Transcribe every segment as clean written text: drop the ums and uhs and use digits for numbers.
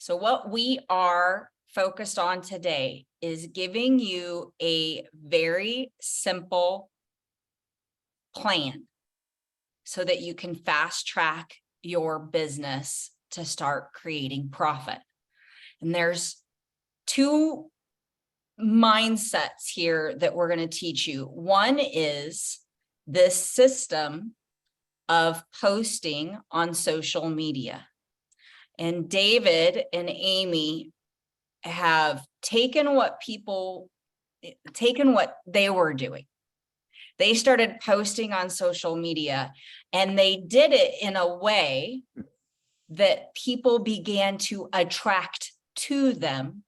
So what we are focused on today is giving you a very simple plan so that you can fast track your business to start creating profit. And there's two mindsets here that we're going to teach you. One is this system of posting on social media. And David and Amy have taken what they were doing. They started posting on social media, and they did it in a way that people began to attract to them.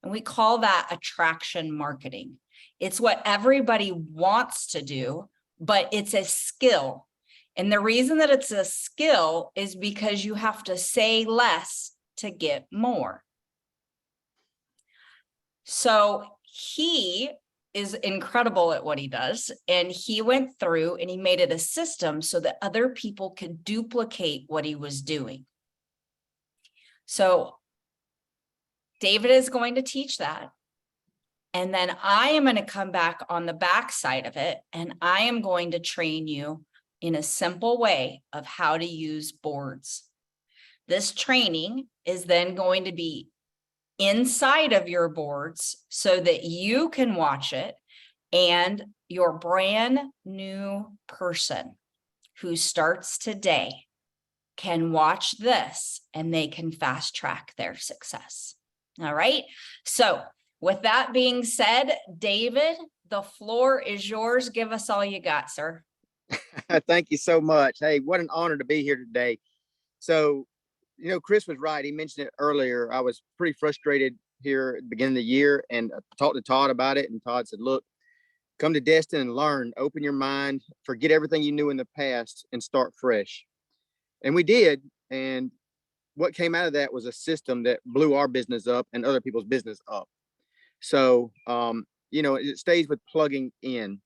And we call that attraction marketing. It's what everybody wants to do, but it's a skill. And the reason that it's a skill is because you have to say less to get more. So he is incredible at what he does. And he went through and he made it a system so that other people could duplicate what he was doing. So David is going to teach that. And then I am going to come back on the back side of it, and I am going to train you in a simple way of how to use boards. This training is then going to be inside of your boards so that you can watch it, and your brand new person who starts today can watch this and they can fast track their success. All right. So with that being said, David, the floor is yours. Give us all you got, sir. Thank you so much. Hey, what an honor to be here today. So, Chris was right. He mentioned it earlier. I was pretty frustrated here at the beginning of the year, and I talked to Todd about it. And Todd said, look, come to Destin and learn, open your mind, forget everything you knew in the past and start fresh. And we did. And what came out of that was a system that blew our business up and other people's business up. So, it stays with plugging in.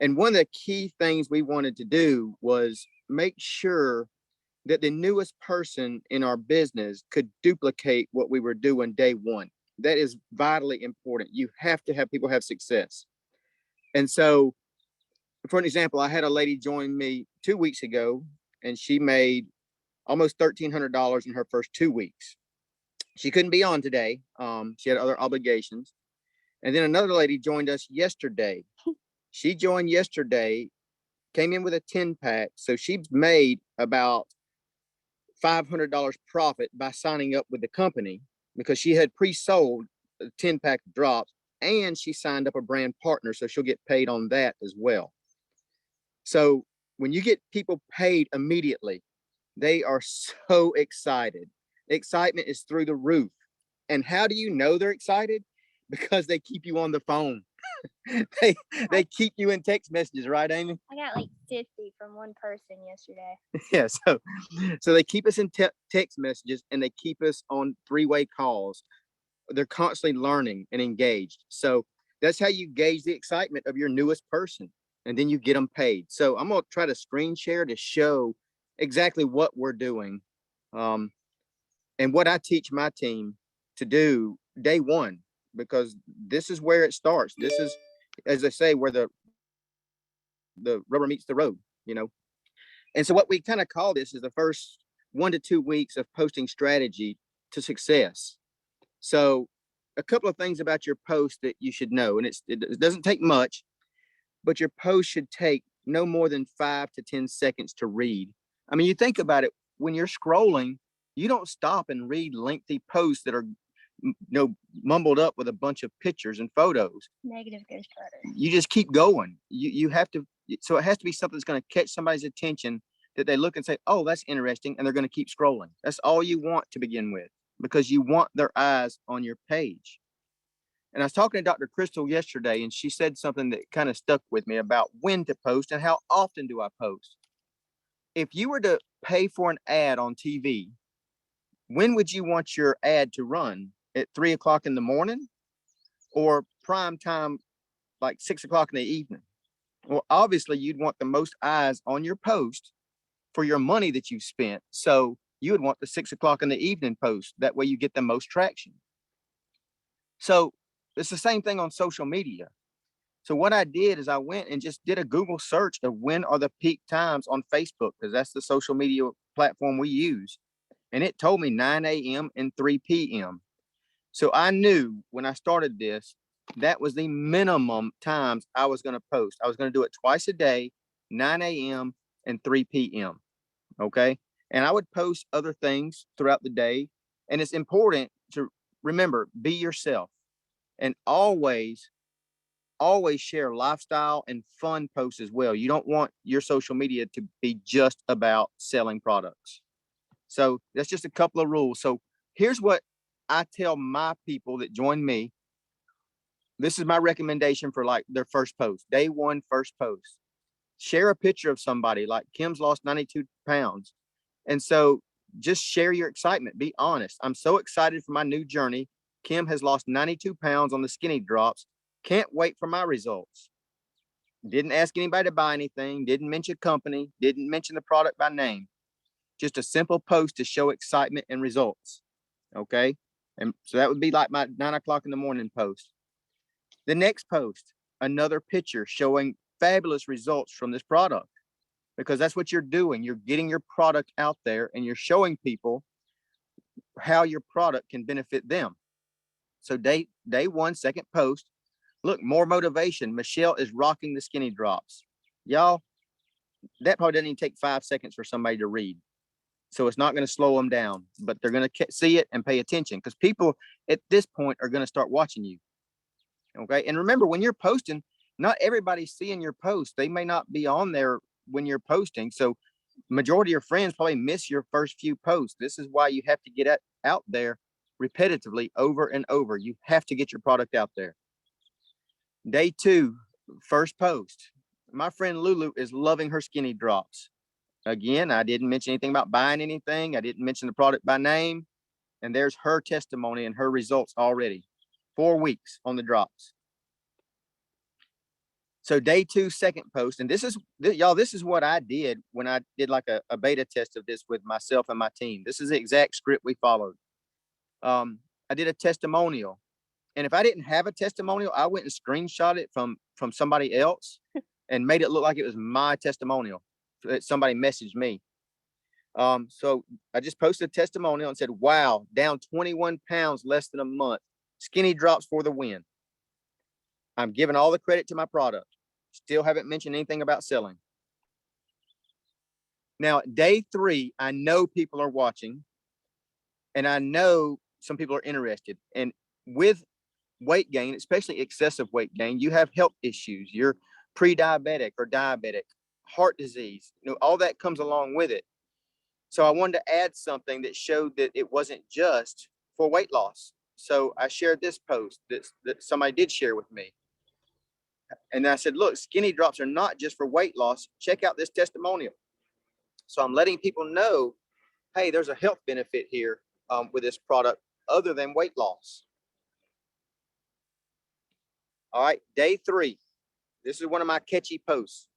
And one of the key things we wanted to do was make sure that the newest person in our business could duplicate what we were doing day one. That is vitally important. You have to have people have success. And so, for an example, I had a lady join me 2 weeks ago, and she made almost $1,300 in her first 2 weeks. She couldn't be on today. She had other obligations. And then another lady joined us yesterday. She joined yesterday, came in with a 10-pack. So she's made about $500 profit by signing up with the company because she had pre-sold a 10-pack of drops, and she signed up a brand partner. So she'll get paid on that as well. So when you get people paid immediately, they are so excited. The excitement is through the roof. And how do you know they're excited? Because they keep you on the phone. they keep you in text messages, right, Amy? I got like 50 from one person yesterday. Yeah, so they keep us in text messages, and they keep us on three-way calls. They're constantly learning and engaged. So that's how you gauge the excitement of your newest person, and then you get them paid. So I'm going to try to screen share to show exactly what we're doing, and what I teach my team to do day one, because this is where it starts. This is, as I say, where the rubber meets the road, And so what we kind of call this is the first 1 to 2 weeks of posting strategy to success. So a couple of things about your post that you should know, and it doesn't take much, but your post should take no more than 5 to 10 seconds to read. I mean, you think about it, when you're scrolling, you don't stop and read lengthy posts that are mumbled up with a bunch of pictures and photos. Negative ghostwriter. You just keep going. You have to, so it has to be something that's going to catch somebody's attention, that they look and say, oh, that's interesting, and they're going to keep scrolling. That's all you want to begin with, because you want their eyes on your page. And I was talking to Dr. Kristal yesterday, and she said something that kind of stuck with me about when to post and how often do I post. If you were to pay for an ad on TV, when would you want your ad to run? At 3 o'clock in the morning, or prime time, like 6 o'clock in the evening? Well, obviously you'd want the most eyes on your post for your money that you've spent. So you would want the 6 o'clock in the evening post. That way you get the most traction. So it's the same thing on social media. So what I did is I went and just did a Google search of when are the peak times on Facebook, because that's the social media platform we use. And it told me 9 a.m. and 3 p.m. So I knew when I started this, that was the minimum times I was going to post. I was going to do it twice a day, 9 a.m. and 3 p.m. Okay. And I would post other things throughout the day. And it's important to remember, be yourself, and always share lifestyle and fun posts as well. You don't want your social media to be just about selling products. So that's just a couple of rules. So here's what I tell my people that join me. This is my recommendation for like their first post, day one, first post. Share a picture of somebody like Kim's lost 92 pounds. And so just share your excitement. Be honest. I'm so excited for my new journey. Kim has lost 92 pounds on the skinny drops. Can't wait for my results. Didn't ask anybody to buy anything. Didn't mention company. Didn't mention the product by name. Just a simple post to show excitement and results. Okay. And so that would be like my 9 o'clock in the morning post. The next post, another picture showing fabulous results from this product, because that's what you're doing. You're getting your product out there and you're showing people how your product can benefit them. So day one, second post, look, more motivation. Michelle is rocking the skinny drops. Y'all, that probably doesn't even take 5 seconds for somebody to read. So it's not going to slow them down, but they're going to see it and pay attention, because people at this point are going to start watching you. Okay. And remember, when you're posting, not everybody's seeing your post. They may not be on there when you're posting. So majority of your friends probably miss your first few posts. This is why you have to get out there repetitively over and over. You have to get your product out there. Day two, first post. My friend Lulu is loving her skinny drops. Again, I didn't mention anything about buying anything. I didn't mention the product by name. And there's her testimony and her results already. 4 weeks on the drops. So day two, second post. And this is, y'all, this is what I did when I did like a beta test of this with myself and my team. This is the exact script we followed. I did a testimonial. And if I didn't have a testimonial, I went and screenshot it from somebody else and made it look like it was my testimonial that somebody messaged me. So I just posted a testimonial and said, wow, down 21 pounds, less than a month. Skinny drops for the win. I'm giving all the credit to my product. Still haven't mentioned anything about selling. Now, day three, I know people are watching, and I know some people are interested. And with weight gain, especially excessive weight gain, you have health issues. You're pre-diabetic or diabetic, heart disease, all that comes along with it. So I wanted to add something that showed that it wasn't just for weight loss. So I shared this post that somebody did share with me. And I said, look, skinny drops are not just for weight loss. Check out this testimonial. So I'm letting people know, hey, there's a health benefit here with this product other than weight loss. All right, day three. This is one of my catchy posts.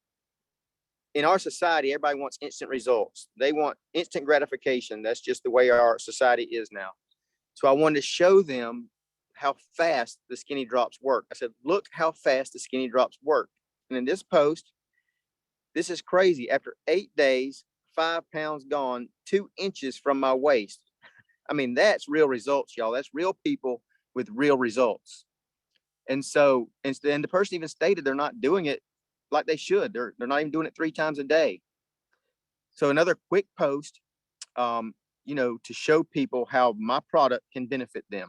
In our society, everybody wants instant results. They want instant gratification. That's just the way our society is now. So I wanted to show them how fast the skinny drops work. I said, look how fast the skinny drops work. And in this post, this is crazy. After 8 days, 5 pounds gone, 2 inches from my waist. I mean, that's real results, y'all. That's real people with real results. And so, and the person even stated they're not doing it like they should. They're not even doing it 3 times a day. So another quick post, to show people how my product can benefit them.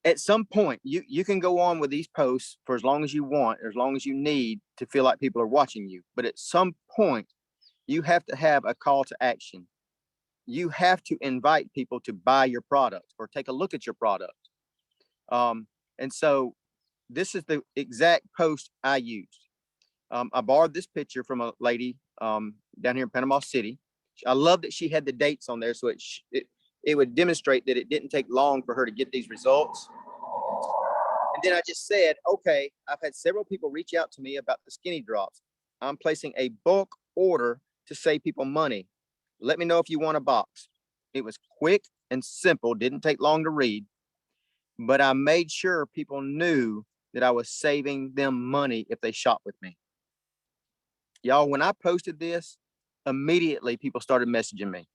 At some point, you can go on with these posts for as long as you want, or as long as you need to feel like people are watching you. But at some point, you have to have a call to action. You have to invite people to buy your product or take a look at your product. And so this is the exact post I used. I borrowed this picture from a lady down here in Panama City. I love that she had the dates on there, so it would demonstrate that it didn't take long for her to get these results. And then I just said, okay, I've had several people reach out to me about the skinny drops. I'm placing a bulk order to save people money. let me know if you want a box. It was quick and simple, didn't take long to read, but I made sure people knew that I was saving them money if they shop with me. Y'all, when I posted this, immediately people started messaging me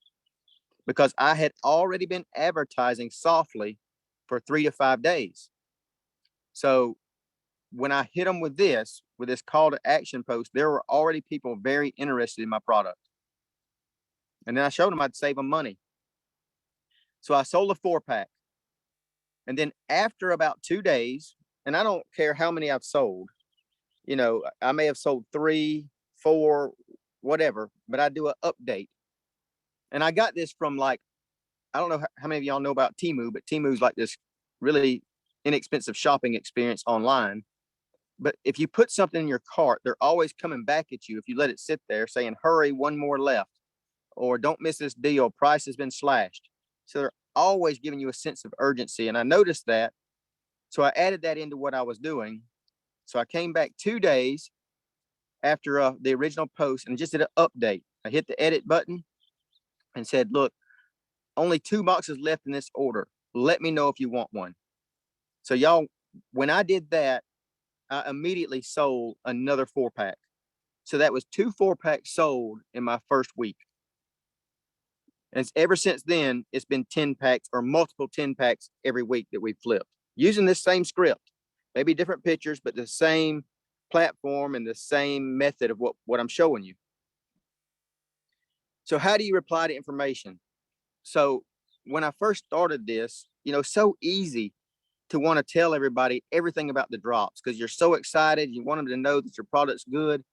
because I had already been advertising softly for 3 to 5 days. So when I hit them with this call to action post, there were already people very interested in my product. And then I showed them I'd save them money. So I sold a 4-pack. And then after about 2 days, and I don't care how many I've sold, you know, I may have sold 3, 4, whatever, but I do an update. And I got this from like, I don't know how many of y'all know about Temu, but Temu's like this really inexpensive shopping experience online. But if you put something in your cart, they're always coming back at you if you let it sit there saying, hurry, one more left, or don't miss this deal, price has been slashed. So they're always giving you a sense of urgency. And I noticed that. So I added that into what I was doing. So I came back 2 days after the original post and just did an update. I hit the edit button and said, look, only 2 boxes left in this order. Let me know if you want one. So y'all, when I did that, I immediately sold another 4-pack. So that was 2 4-packs sold in my first week. And ever since then, it's been 10 packs or multiple 10 packs every week that we've flipped using this same script, maybe different pictures, but the same platform and the same method of what I'm showing you. So how do you reply to information? So when I first started this, you know, so easy to want to tell everybody everything about the drops because you're so excited. You want them to know that your product's good.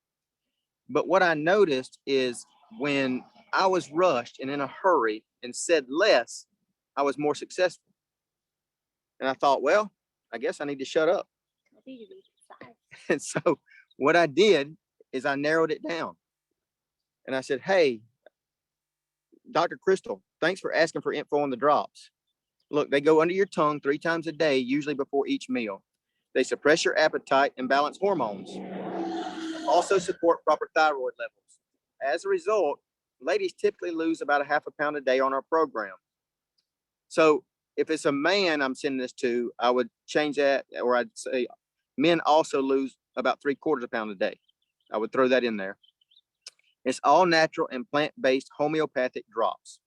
But what I noticed is when I was rushed and in a hurry and said less, I was more successful. And I thought, well, I guess I need to shut up. And so what I did is I narrowed it down. And I said, hey, Dr. Kristal, thanks for asking for info on the drops. Look, they go under your tongue 3 times a day, usually before each meal. They suppress your appetite and balance hormones. Also support proper thyroid levels. As a result, ladies typically lose about a half a pound a day on our program. So if it's a man I'm sending this to, I would change that, or I'd say men also lose about 3/4 pound a day. I would throw that in there. It's all natural and plant-based homeopathic drops.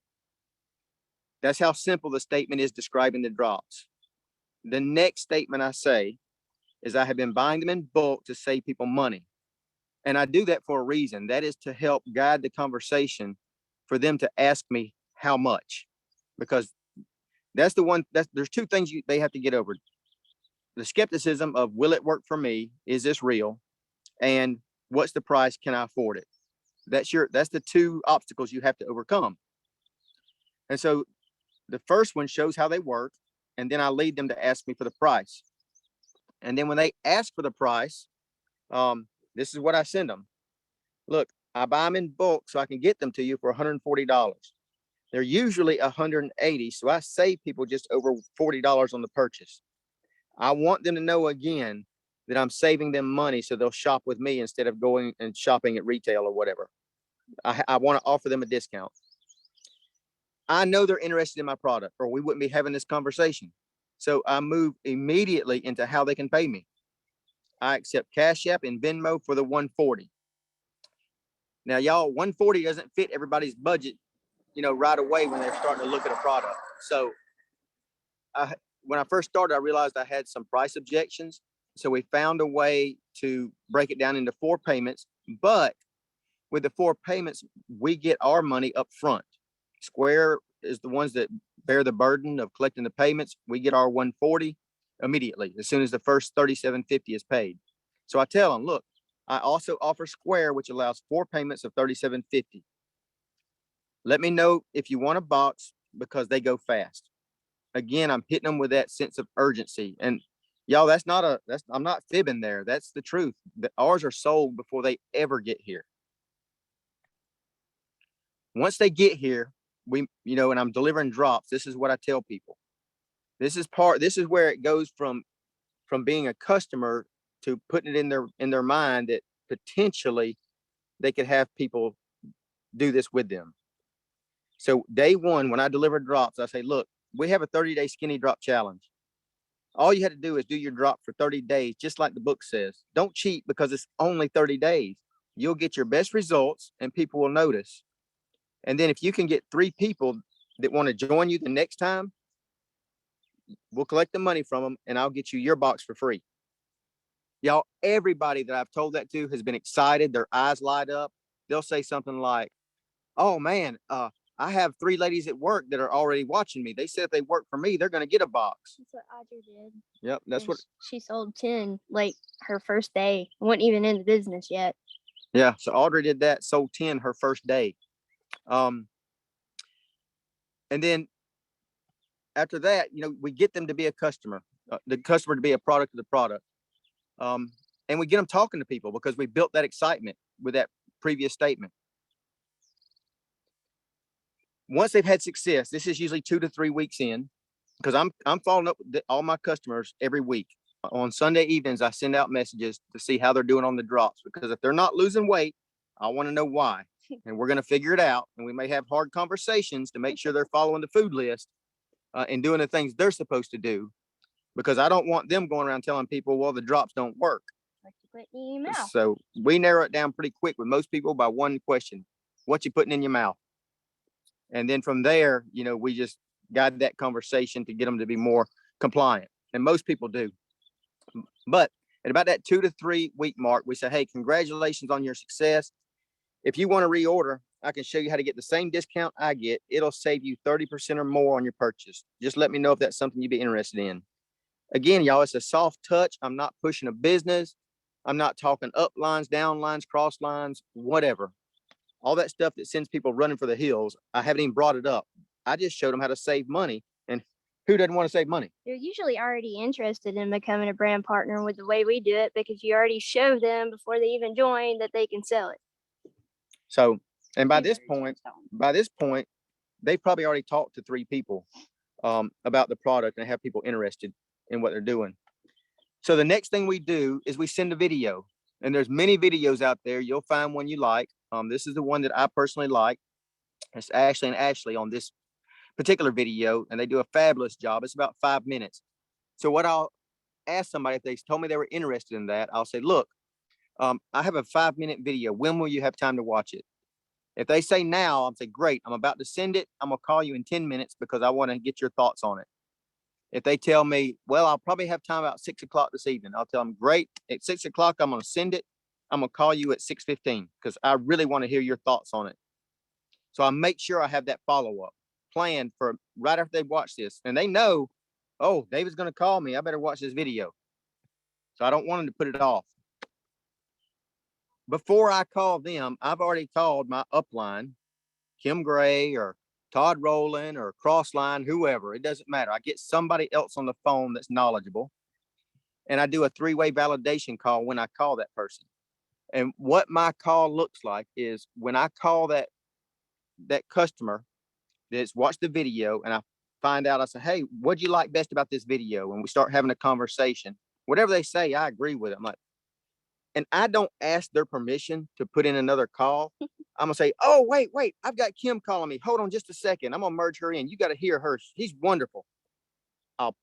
That's how simple the statement is describing the drops. The next statement I say is I have been buying them in bulk to save people money. And I do that for a reason. That is to help guide the conversation for them to ask me how much, because that's the one there's 2 things they have to get over. The skepticism of, will it work for me? Is this real? And what's the price? Can I afford it? That's the 2 obstacles you have to overcome. And so the first one shows how they work. And then I lead them to ask me for the price. And then when they ask for the price, this is what I send them. Look, I buy them in bulk so I can get them to you for $140. They're usually $180. So I save people just over $40 on the purchase. I want them to know again that I'm saving them money so they'll shop with me instead of going and shopping at retail or whatever. I want to offer them a discount. I know they're interested in my product or we wouldn't be having this conversation. So I move immediately into how they can pay me. I accept Cash App and Venmo for the $140. Now, y'all, $140 doesn't fit everybody's budget, you know, right away when they're starting to look at a product. So when I first started, I realized I had some price objections. So we found a way to break it down into 4 payments. But with the 4 payments, we get our money up front. Square is the ones that bear the burden of collecting the payments. We get our $140 immediately as soon as the first $37.50 is paid. So I tell them, look, I also offer Square, which allows 4 payments of $37.50. Let me know if you want a box because they go fast. Again, I'm hitting them with that sense of urgency. And y'all, I'm not fibbing there. That's the truth. Ours are sold before they ever get here. Once they get here, and I'm delivering drops, this is what I tell people. This is where it goes from being a customer to putting it in their mind that potentially they could have people do this with them. So day one, when I deliver drops, I say, look, we have a 30-day skinny drop challenge. All you had to do is do your drop for 30 days, just like the book says. Don't cheat because it's only 30 days. You'll get your best results and people will notice. And then if you can get 3 people that want to join you the next time, we'll collect the money from them and I'll get you your box for free. Y'all, everybody that I've told that to has been excited. Their eyes light up. They'll say something like, oh man, I have 3 ladies at work that are already watching me. They said if they work for me, they're going to get a box. That's what Audrey did. Yep. That's And what, she sold 10 like her first day. Wasn't even in the business yet. yeah. So Audrey did that, sold 10 her first day. And then after that, we get them to be a customer, the customer to be a product of the product. And we get them talking to people because we built that excitement with that previous statement. Once they've had success, this is usually 2 to 3 weeks in, because I'm following up with all my customers every week. On Sunday evenings, I send out messages to see how they're doing on the drops, because if they're not losing weight, I want to know why. And we're going to figure it out. And we may have hard conversations to make sure they're following the food list and doing the things they're supposed to do, because I don't want them going around telling people, well, the drops don't work. Like you put in your mouth. So we narrow it down pretty quick with most people by one question: what you putting in your mouth? And then from there, we just guide that conversation to get them to be more compliant. And most people do. But at about that 2 to 3 week mark, we say, hey, congratulations on your success. If you want to reorder, I can show you how to get the same discount I get. It'll save you 30% or more on your purchase. Just let me know if that's something you'd be interested in. Again, y'all, it's a soft touch. I'm not pushing a business. I'm not talking up lines, down lines, cross lines, whatever. All that stuff that sends people running for the hills, I haven't even brought it up. I just showed them how to save money. And who doesn't want to save money? They're usually already interested in becoming a brand partner with the way we do it, because you already show them before they even join that they can sell it. So, and by this point, they probably already talked to 3 people about the product and have people interested in what they're doing. So the next thing we do is we send a video, and there's many videos out there. You'll find one you like. This is the one that I personally like. It's Ashley and Ashley on this particular video, and they do a fabulous job. It's about 5 minutes. So what I'll ask somebody, if they told me they were interested in that, I'll say, look, I have a 5-minute video. When will you have time to watch it? If they say now, I'll say, great, I'm about to send it. I'm going to call you in 10 minutes because I want to get your thoughts on it. If they tell me, well, I'll probably have time about 6 o'clock this evening, I'll tell them, great, at 6 o'clock, I'm going to send it. I'm going to call you at 6:15 because I really want to hear your thoughts on it. So I make sure I have that follow-up planned for right after they watch this. And they know, oh, David's going to call me. I better watch this video. So I don't want them to put it off. Before I call them, I've already called my upline, Kim Gray or Todd Rowland or Crossline, whoever. It doesn't matter. I get somebody else on the phone that's knowledgeable. And I do a 3-way validation call when I call that person. And what my call looks like is when I call that customer that's watched the video, and I find out, I say, hey, what'd you like best about this video? And we start having a conversation. Whatever they say, I agree with it. I'm like, and I don't ask their permission to put in another call. I'm gonna say, oh, wait, I've got Kim calling me. Hold on just a second. I'm gonna merge her in. You got to hear her. She's wonderful. I'll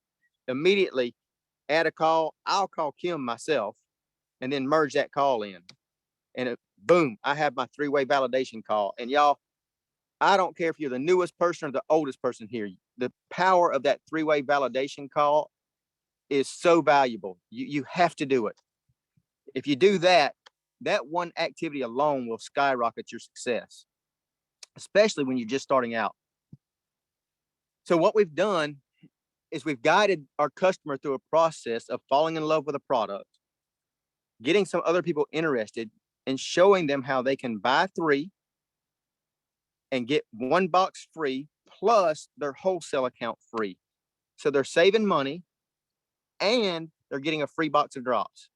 immediately add a call. I'll call Kim myself and then merge that call in. And boom, I have my 3-way validation call. And y'all, I don't care if you're the newest person or the oldest person here. The power of that 3-way validation call is so valuable. You have to do it. If you do that, that one activity alone will skyrocket your success, especially when you're just starting out. So what we've done is we've guided our customer through a process of falling in love with a product, getting some other people interested, and showing them how they can buy 3 and get 1 box free plus their wholesale account free. So they're saving money and they're getting a free box of drops.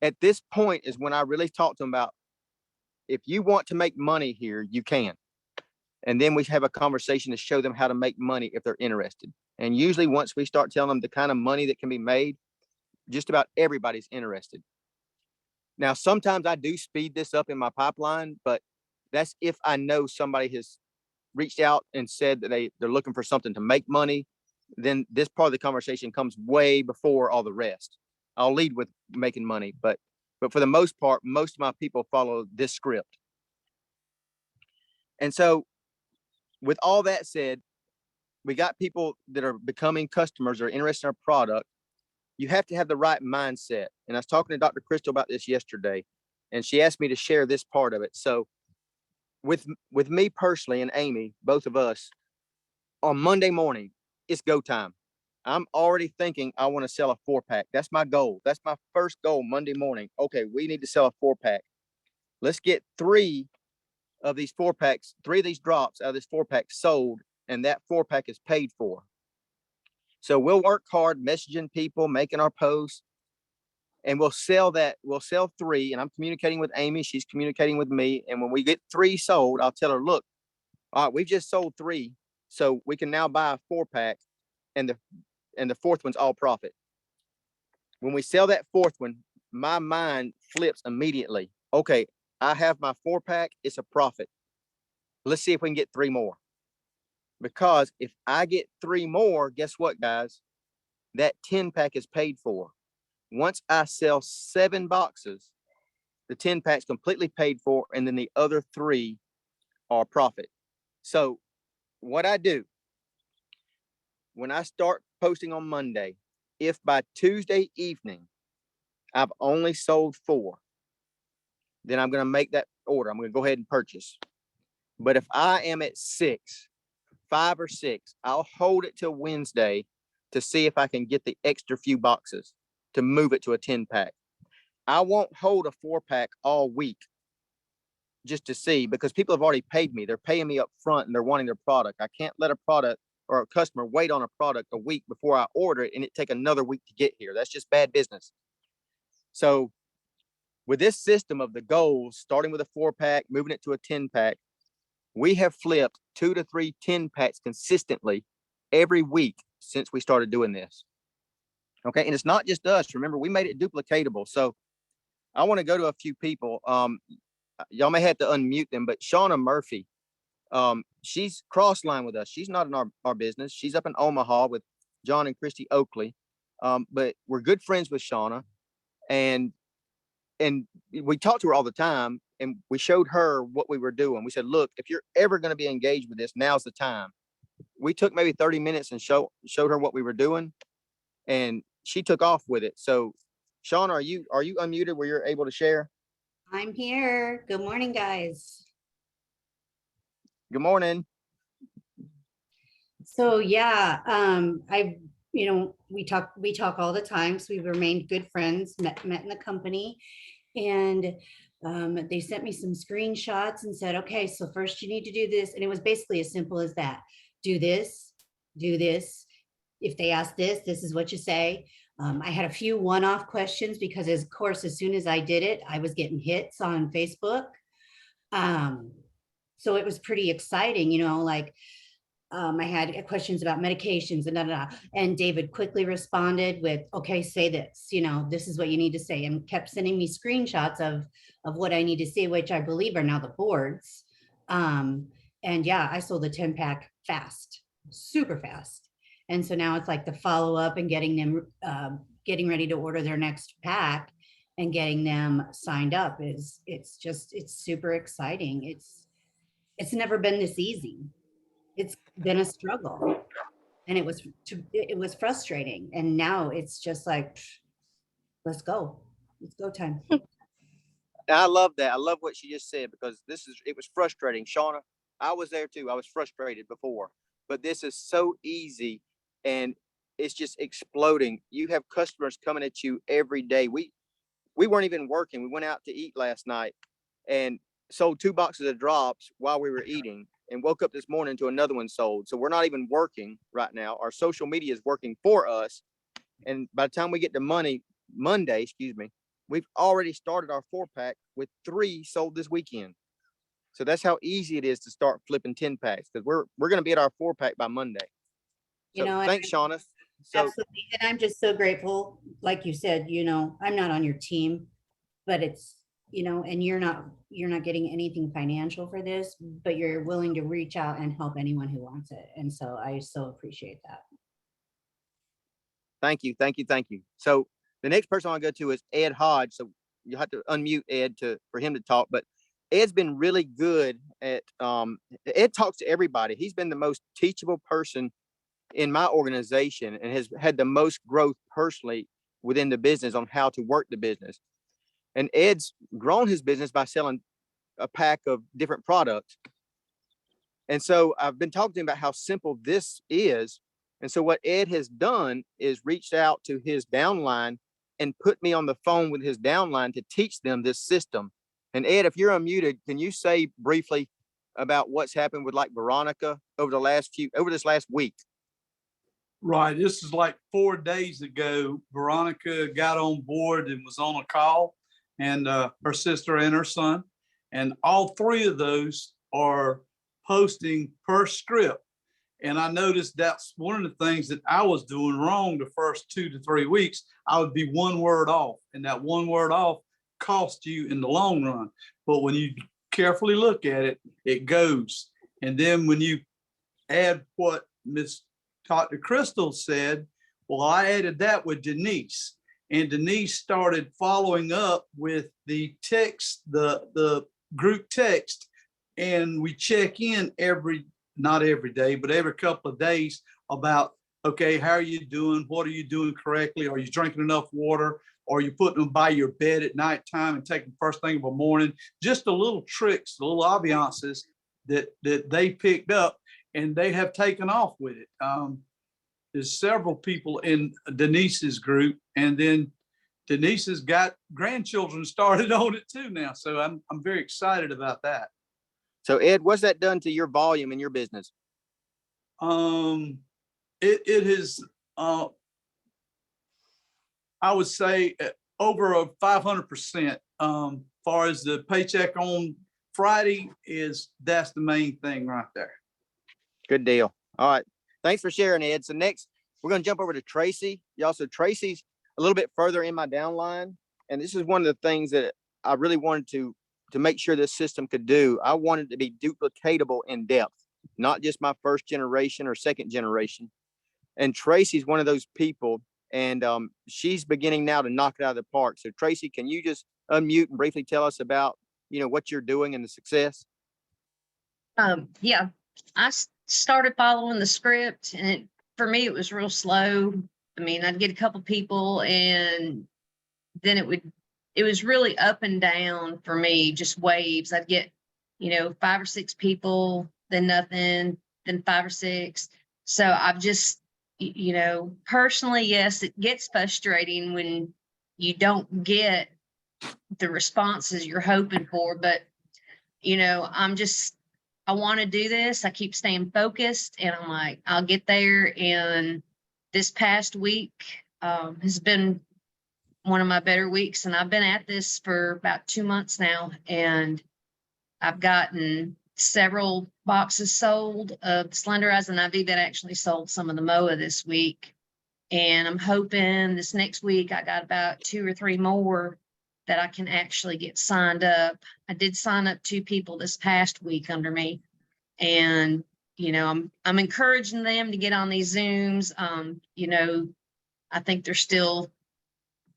At this point is when I really talk to them about, if you want to make money here, you can. And then we have a conversation to show them how to make money if they're interested. And usually once we start telling them the kind of money that can be made, just about everybody's interested. Now, sometimes I do speed this up in my pipeline, but that's if I know somebody has reached out and said that they're looking for something to make money, then this part of the conversation comes way before all the rest. I'll lead with making money, but for the most part, most of my people follow this script. And so with all that said, we got people that are becoming customers or interested in our product. You have to have the right mindset. And I was talking to Dr. Kristal about this yesterday, and she asked me to share this part of it. So with me personally and Amy, both of us, on Monday morning, it's go time. I'm already thinking I want to sell a 4-pack. That's my goal. That's my first goal Monday morning. Okay, we need to sell a 4-pack. Let's get 3 of these 4-packs, 3 of these drops out of this 4-pack sold, and that 4-pack is paid for. So we'll work hard messaging people, making our posts, and we'll sell that. We'll sell 3, and I'm communicating with Amy. She's communicating with me. And when we get 3 sold, I'll tell her, look, all right, we've just sold 3. So we can now buy a 4-pack, and the 4th one's all profit. When we sell that 4th one, my mind flips immediately. Okay, I have my 4-pack. It's a profit. Let's see if we can get 3 more. Because if I get 3 more, guess what, guys? That 10-pack is paid for. Once I sell 7 boxes, the 10-pack's completely paid for, and then the other 3 are profit. So what I do, when I start posting on Monday, if by Tuesday evening I've only sold 4, then I'm going to make that order. I'm going to go ahead and purchase. But if I am at 6, 5 or 6, I'll hold it till Wednesday to see if I can get the extra few boxes to move it to a 10-pack. I won't hold a 4-pack all week just to see, because people have already paid me. They're paying me up front and they're wanting their product. I can't let a product or a customer wait on a product a week before I order it and it take another week to get here. That's just bad business. So with this system of the goals, starting with a 4-pack, moving it to a 10-pack, we have flipped 2 to 3 10-packs consistently every week since we started doing this. Okay. And it's not just us. Remember, we made it duplicatable. So I want to go to a few people. Y'all may have to unmute them, but Shauna Murphy, she's cross-line with us. She's not in our business. She's up in Omaha with John and Christy Oakley. But we're good friends with Shauna, and we talk to her all the time, and we showed her what we were doing. We said, look, if you're ever going to be engaged with this, now's the time. We took maybe 30 minutes and showed her what we were doing, and she took off with it. So Shauna, are you unmuted where you're able to share? I'm here. Good morning, guys. Good morning. So yeah, we talk all the time. So we've remained good friends, met in the company, and they sent me some screenshots and said, okay, so first you need to do this. And it was basically as simple as that. Do this, do this. If they ask this, this is what you say. I had a few one-off questions because, of course, as soon as I did it, I was getting hits on Facebook. So it was pretty exciting, like I had questions about medications and and David quickly responded with, okay, say this, this is what you need to say, and kept sending me screenshots of what I need to say, which I believe are now the boards. And yeah, I sold the 10-pack fast, super fast. And so now it's like the follow-up and getting them, getting ready to order their next pack and getting them signed up it's super exciting. It's never been this easy. It's been a struggle, and it was frustrating. And now it's just like, let's go time. I love that. I love what she just said, because it was frustrating. Shauna, I was there too. I was frustrated before, but this is so easy, and it's just exploding. You have customers coming at you every day. We weren't even working. We went out to eat last night and sold 2 boxes of drops while we were eating, and woke up this morning to another one sold. So we're not even working right now. Our social media is working for us. And by the time we get to Monday, we've already started our 4-pack with 3 sold this weekend. So that's how easy it is to start flipping 10-packs, because we're going to be at our 4-pack by Monday. So thanks, Shauna. So absolutely. And I'm just so grateful. Like you said, I'm not on your team, but it's you know, and you're not getting anything financial for this, but you're willing to reach out and help anyone who wants it. And so I so appreciate that. Thank you, thank you, thank you. So the next person I want to go to is Ed Hodge. So you have to unmute Ed for him to talk. But Ed's been really good at Ed talks to everybody. He's been the most teachable person in my organization and has had the most growth personally within the business on how to work the business. And Ed's grown his business by selling a pack of different products. And so I've been talking to him about how simple this is. And so what Ed has done is reached out to his downline and put me on the phone with his downline to teach them this system. And Ed, if you're unmuted, can you say briefly about what's happened with like Veronica over this last week? Right. This is like 4 days ago. Veronica got on board and was on a call, and her sister and her son. And all three of those are posting per script. And I noticed that's one of the things that I was doing wrong the first 2 to 3 weeks. I would be one word off, and that one word off cost you in the long run. But when you carefully look at it, it goes. And then when you add what Miss Dr. Kristal said, well, I added that with Denise. And Denise started following up with the text, the group text. And we check in not every day, but every couple of days about, okay, how are you doing? What are you doing correctly? Are you drinking enough water? Are you putting them by your bed at nighttime and taking first thing of the morning? Just the little tricks, the little ambiances that they picked up, and they have taken off with it. There's several people in Denise's group, and then Denise has got grandchildren started on it too now. So I'm very excited about that. So Ed, what's that done to your volume in your business? It has, I would say, over a 500%. Far as the paycheck on Friday that's the main thing right there. Good deal. All right. Thanks for sharing, Ed. So next, we're going to jump over to Tracy. Y'all, so Tracy's a little bit further in my downline. And this is one of the things that I really wanted to make sure this system could do. I wanted to be duplicatable in depth, not just my first generation or second generation. And Tracy's one of those people, and she's beginning now to knock it out of the park. So Tracy, can you just unmute and briefly tell us about, what you're doing and the success? Yeah, I started following the script, and for me, it was real slow. I mean, I'd get a couple people, and then it was really up and down for me, just waves. I'd get, 5 or 6 people, then nothing, then 5 or 6. So I've just, personally, yes, it gets frustrating when you don't get the responses you're hoping for, but, I want to do this. I keep staying focused, and I'm like, I'll get there. And this past week has been one of my better weeks, and I've been at this for about 2 months now, and I've gotten several boxes sold of Slenderiiz, and I've even actually sold some of the MOA this week. And I'm hoping this next week I got about 2 or 3 more that I can actually get signed up. I did sign up 2 people this past week under me, and I'm encouraging them to get on these Zooms. I think they're still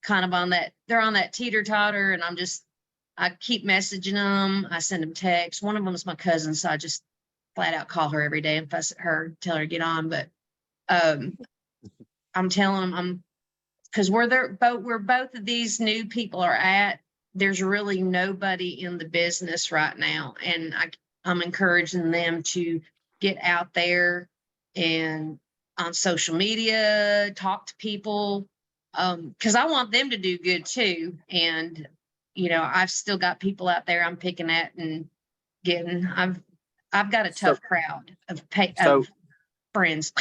kind of they're on that teeter-totter, and I keep messaging them. I send them texts. One of them is my cousin, so I just flat out call her every day and fuss at her, tell her to get on. But I'm telling them, because where both of these new people are at, there's really nobody in the business right now, and I'm encouraging them to get out there and on social media, talk to people, because I want them to do good too. And I've still got people out there I'm picking at and getting. I've got a tough crowd of friends.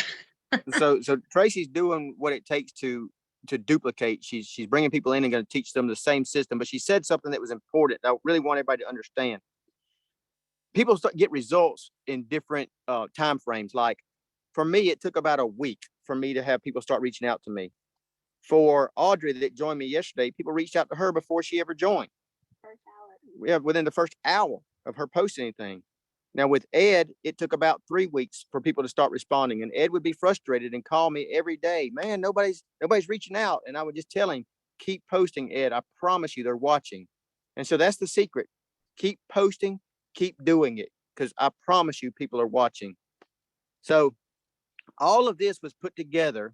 so Tracy's doing what it takes to duplicate. She's bringing people in and going to teach them the same system. But she said something that was important. I really want everybody to understand. People get results in different time frames. Like for me, it took about a week for me to have people start reaching out to me. For Audrey that joined me yesterday, people reached out to her before she ever joined. within the first hour of her posting anything. Now with Ed, it took about 3 weeks for people to start responding, and Ed would be frustrated and call me every day. Man, nobody's reaching out. And I would just tell him, keep posting, Ed. I promise you they're watching. And so that's the secret. Keep posting, keep doing it, because I promise you people are watching. So all of this was put together.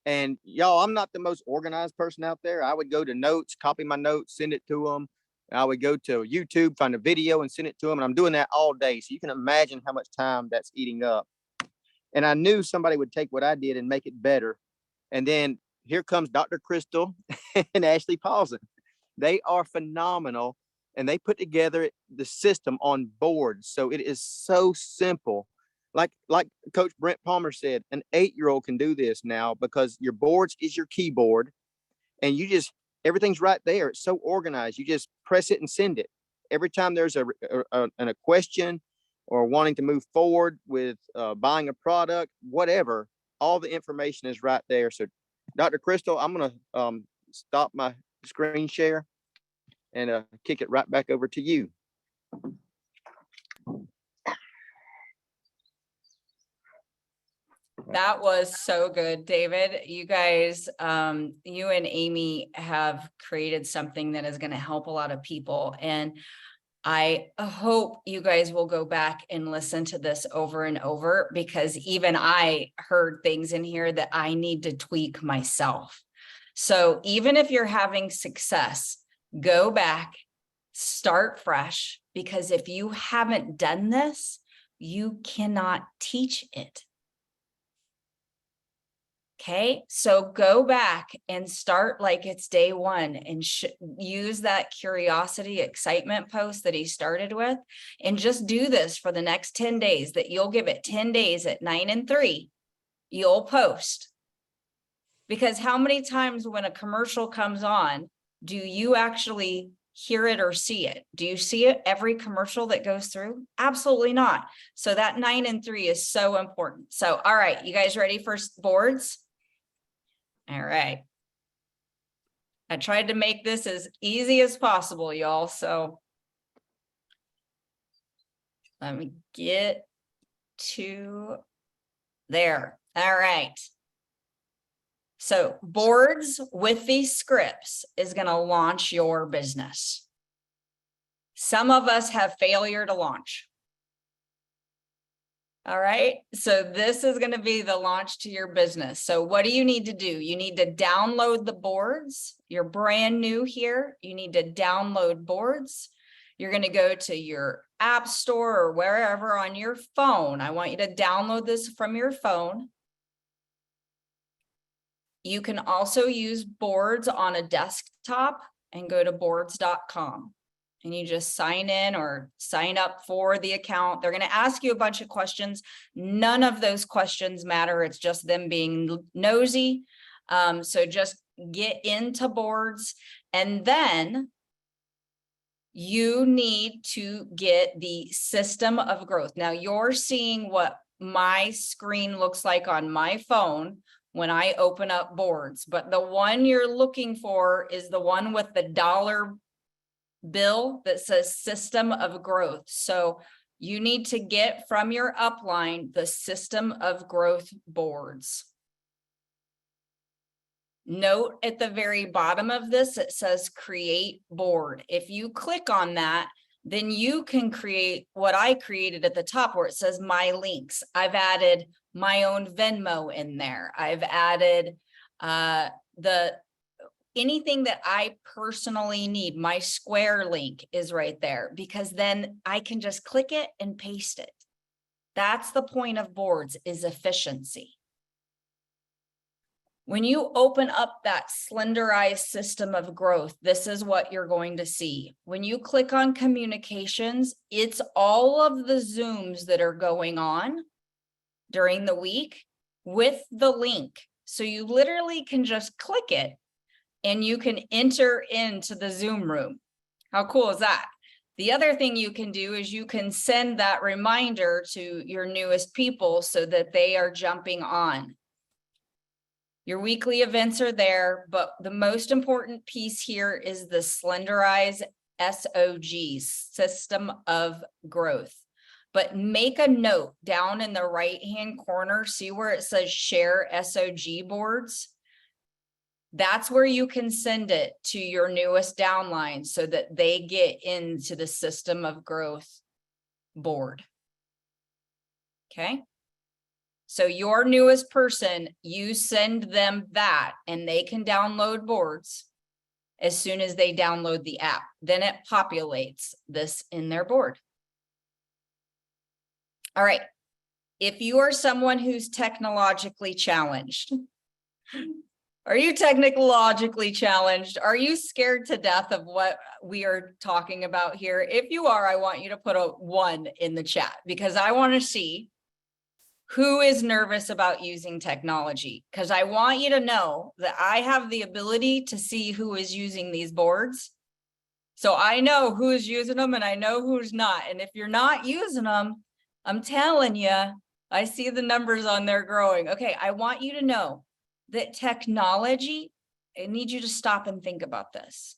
And y'all, I'm not the most organized person out there. I would go to notes, copy my notes, send it to them. I would go to YouTube, find a video and send it to them. And I'm doing that all day. So you can imagine how much time that's eating up. And I knew somebody would take what I did and make it better. And then here comes Dr. Kristal and Ashley Paulson. They are phenomenal. And they put together the system on boards. So it is so simple. Like Coach Brent Palmer said, an 8-year-old can do this now because your boards is your keyboard, and you just, everything's right there. It's so organized. You just press it and send it. Every time there's a question or wanting to move forward with buying a product, whatever, all the information is right there. So Dr. Kristal, I'm going to stop my screen share and kick it right back over to you. That was so good, David. You guys, you and Amy have created something that is going to help a lot of people. And I hope you guys will go back and listen to this over and over, because even I heard things in here that I need to tweak myself. So even if you're having success, go back, start fresh, because if you haven't done this, you cannot teach it. Okay, so go back and start like it's day one, and use that curiosity, excitement post that he started with, and just do this for the next 10 days. That you'll give it 10 days at 9 and 3, you'll post. Because how many times when a commercial comes on, do you actually hear it or see it? Do you see it every commercial that goes through? Absolutely not. So that 9 and 3 is so important. So, all right, you guys ready for boards? All right. I tried to make this as easy as possible, y'all. So let me get to there. All right. So boards with these scripts is going to launch your business. Some of us have failure to launch. All right, so this is going to be the launch to your business. So what do you need to do? You need to download the boards. You're brand new here. You need to download boards. You're going to go to your app store or wherever on your phone. I want you to download this from your phone. You can also use boards on a desktop and go to boards.com. And you just sign in or sign up for the account. They're going to ask you a bunch of questions. None of those questions matter. It's just them being nosy. So just get into boards, and then you need to get the system of growth. Now you're seeing what my screen looks like on my phone when I open up boards, but the one you're looking for is the one with the dollar bill that says system of growth. So you need to get from your upline the system of growth boards. Note at the very bottom of this, it says create board. If you click on that, then you can create what I created at the top where it says my links. I've added my own Venmo in there. I've added anything that I personally need. My Square link is right there, because then I can just click it and paste it. That's the point of boards, is efficiency. When you open up that Slenderiiz system of growth, this is what you're going to see. When you click on communications, it's all of the Zooms that are going on during the week with the link. So you literally can just click it and you can enter into the Zoom room. How cool is that? The other thing you can do is you can send that reminder to your newest people so that they are jumping on. Your weekly events are there, but the most important piece here is the Slenderiiz S.O.G, System of Growth. But make a note down in the right-hand corner, see where it says share S.O.G boards? That's where you can send it to your newest downline so that they get into the System of Growth board. Okay? So your newest person, you send them that and they can download boards as soon as they download the app. Then it populates this in their board. All right. If you are someone who's technologically challenged, are you technologically challenged? Are you scared to death of what we are talking about here? If you are, I want you to put a 1 in the chat because I want to see who is nervous about using technology, because I want you to know that I have the ability to see who is using these boards. So I know who's using them and I know who's not. And if you're not using them, I'm telling you, I see the numbers on there growing. Okay, I want you to know that technology, I need you to stop and think about this.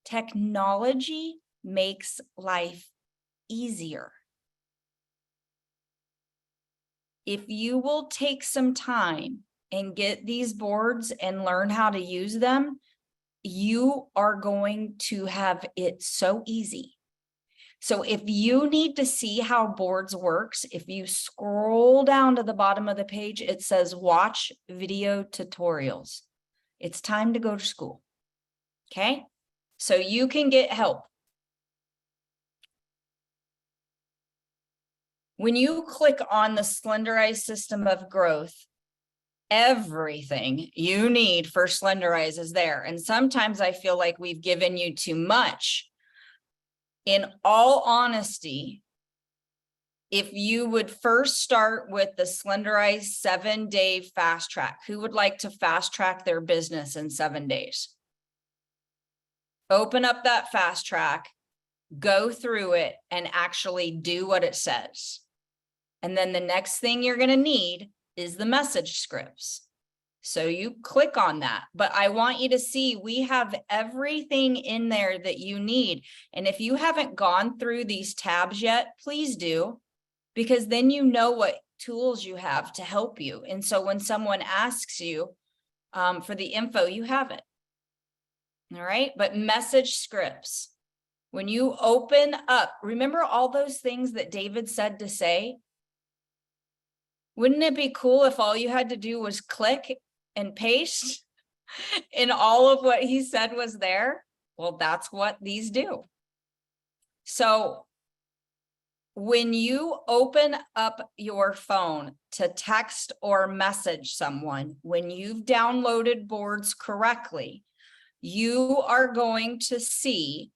Technology makes life easier. If you will take some time and get these boards and learn how to use them, you are going to have it so easy. So if you need to see how boards works, if you scroll down to the bottom of the page, it says watch video tutorials. It's time to go to school. Okay? So you can get help. When you click on the Slenderiiz System of Growth, everything you need for Slenderiiz is there. And sometimes I feel like we've given you too much. In all honesty, if you would first start with the Slenderiiz 7-day fast track, who would like to fast track their business in 7 days? Open up that fast track, go through it, and actually do what it says. And then the next thing you're going to need is the message scripts. So you click on that, but I want you to see we have everything in there that you need. And if you haven't gone through these tabs yet, please do, because then you know what tools you have to help you. And so when someone asks you for the info, you have it. All right, but message scripts. When you open up, remember all those things that David said to say? Wouldn't it be cool if all you had to do was click and paste and all of what he said was there? Well, that's what these do. So when you open up your phone to text or message someone, when you've downloaded boards correctly, you are going to see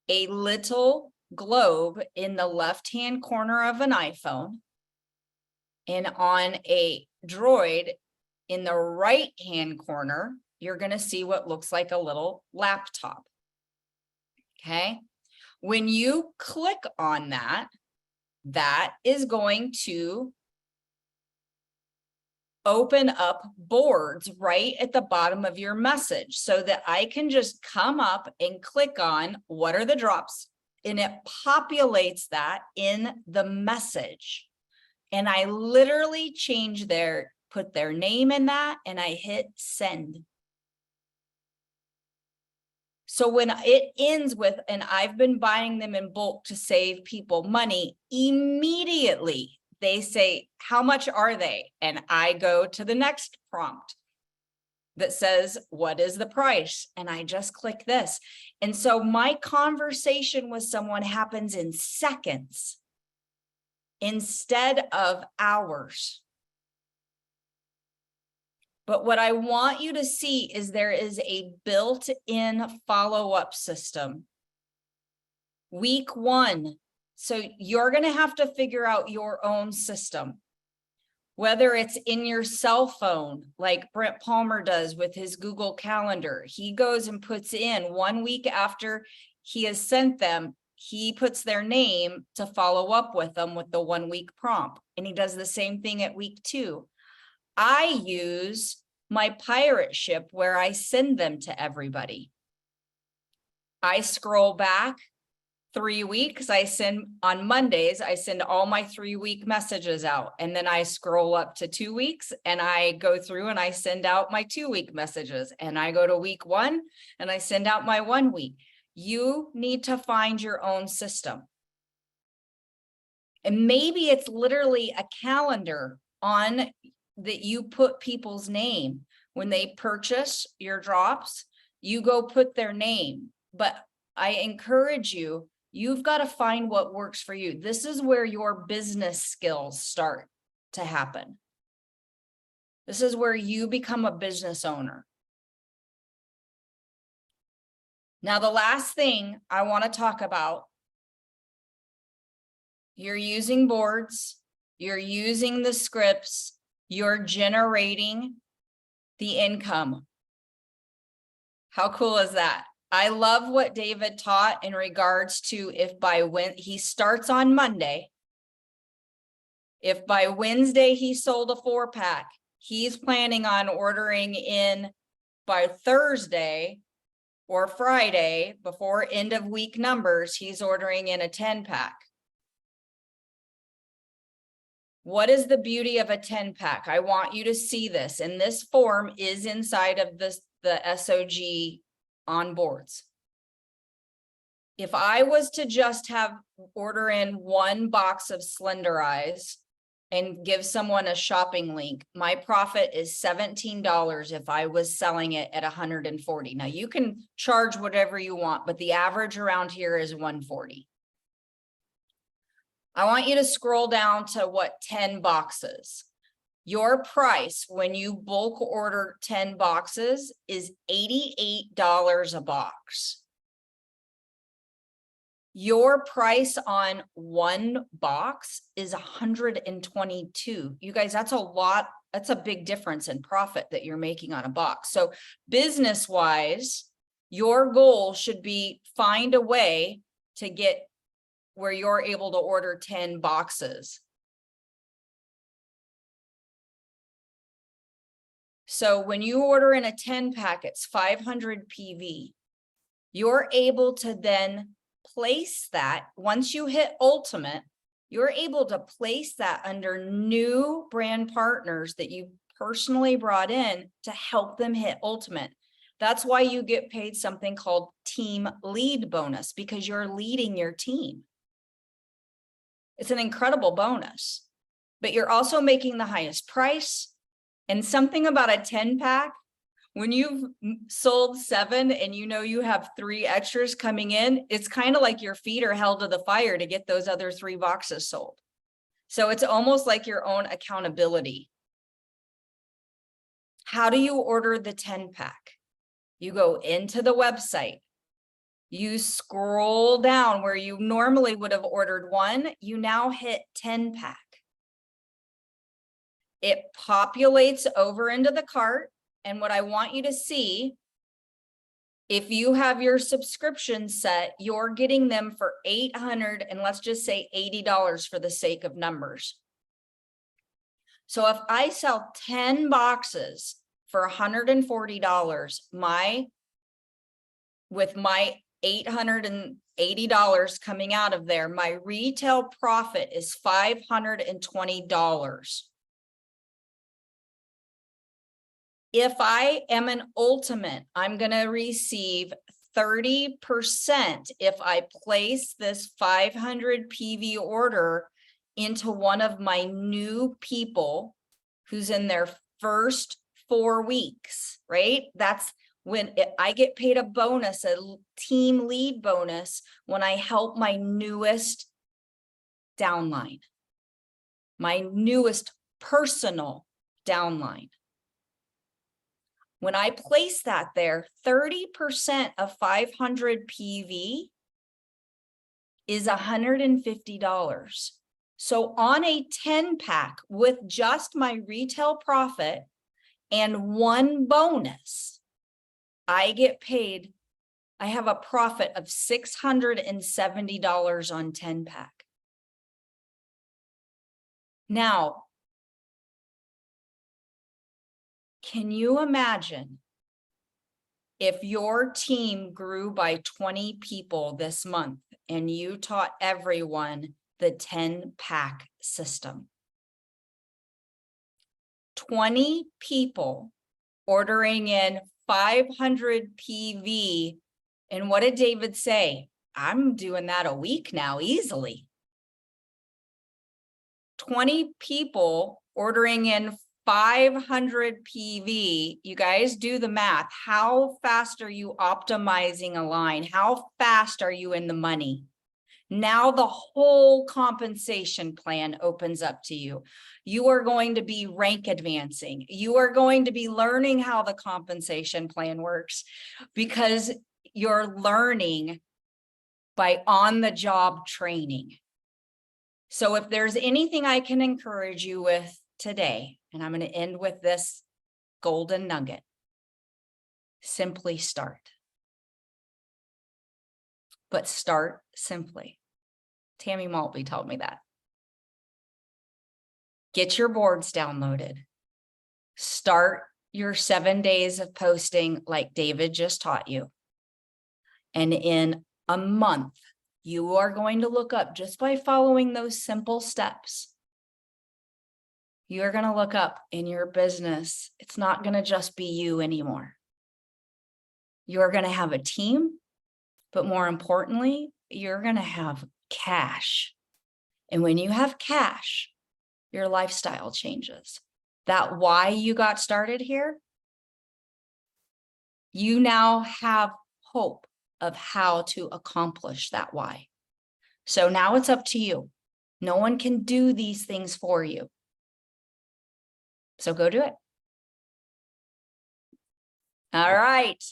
a little globe in the left-hand corner of an iPhone. And on a Droid in the right-hand corner, you're going to see what looks like a little laptop. Okay. When you click on that, that is going to open up boards right at the bottom of your message so that I can just come up and click on what are the drops, and it populates that in the message. And I literally put their name in that, and I hit send. So when it ends with, and I've been buying them in bulk to save people money, immediately they say, how much are they? And I go to the next prompt that says, what is the price? And I just click this. And so my conversation with someone happens in seconds instead of hours. But what I want you to see is there is a built-in follow-up system. Week 1. So you're going to have to figure out your own system, whether it's in your cell phone, like Brent Palmer does with his Google Calendar. He goes and puts in 1 week after he has sent them, he puts their name to follow up with them with the 1 week prompt. And he does the same thing at week 2. I use my pirate ship where I send them to everybody. I scroll back 3 weeks, I send on Mondays, I send all my 3-week messages out. And then I scroll up to 2 weeks and I go through and I send out my 2-week messages. And I go to week 1 and I send out my 1 week. You need to find your own system. And maybe it's literally a calendar on that you put people's name. When they purchase your drops, you go put their name. But I encourage you, you've got to find what works for you. This is where your business skills start to happen. This is where you become a business owner. Now, the last thing I want to talk about, you're using boards, you're using the scripts, you're generating the income. How cool is that? I love what David taught in regards to if by when he starts on Monday, if by Wednesday he sold a 4-pack, he's planning on ordering in by Thursday or Friday before end of week numbers, he's ordering in a 10-pack. What is the beauty of a 10-pack? I want you to see this, and this form is inside of the S.O.G on boards. If I was to just have order in 1 box of Slenderiiz and give someone a shopping link, my profit is $17 if I was selling it at $140. Now you can charge whatever you want, but the average around here is $140. I want you to scroll down to 10 boxes. Your price when you bulk order 10 boxes is $88 a box. Your price on 1 box is $122. You guys, that's a lot. That's a big difference in profit that you're making on a box. So business-wise, your goal should be find a way to get where you're able to order 10 boxes. So when you order in a 10-pack, it's 500 PV. You're able to then place that. Once you hit ultimate, you're able to place that under new brand partners that you personally brought in to help them hit ultimate. That's why you get paid something called team lead bonus, because you're leading your team. It's an incredible bonus, but you're also making the highest price. And something about a 10-pack, when you've sold 7 and you know you have 3 extras coming in, it's kind of like your feet are held to the fire to get those other 3 boxes sold. So it's almost like your own accountability. How do you order the 10-pack? You go into the website. You scroll down where you normally would have ordered 1. You now hit 10-pack. It populates over into the cart. And what I want you to see, if you have your subscription set, you're getting them for $800 and let's just say $80 for the sake of numbers. So if I sell 10 boxes for $140, with my $880 coming out of there, my retail profit is $520. If I am an ultimate, I'm going to receive 30% if I place this 500 PV order into one of my new people who's in their first 4 weeks, right? That's when I get paid a bonus, a team lead bonus, when I help my newest downline, my newest personal downline. When I place that there, 30% of 500 PV is $150. So on a 10-pack with just my retail profit and 1 bonus, I get paid. I have a profit of $670 on 10-pack. Now, can you imagine If your team grew by 20 people this month and you taught everyone the 10-pack system, 20 people ordering in 500 PV. And what did David say? I'm doing that a week now easily. 20 people ordering in 500 PV. You guys do the math. How fast are you optimizing a line? How fast are you in the money? Now the whole compensation plan opens up to you. You are going to be rank advancing. You are going to be learning how the compensation plan works because you're learning by on-the-job training. So if there's anything I can encourage you with today, and I'm going to end with this golden nugget, simply start. But start simply. Tammy Maltby told me that. Get your boards downloaded. Start your 7 days of posting like David just taught you. And in a month, you are going to look up just by following those simple steps. You're going to look up in your business. It's not going to just be you anymore. You're going to have a team, but more importantly, you're going to have cash. And when you have cash, your lifestyle changes. That why you got started here, you now have hope of how to accomplish that why. So now it's up to you. No one can do these things for you. So go do it. All right.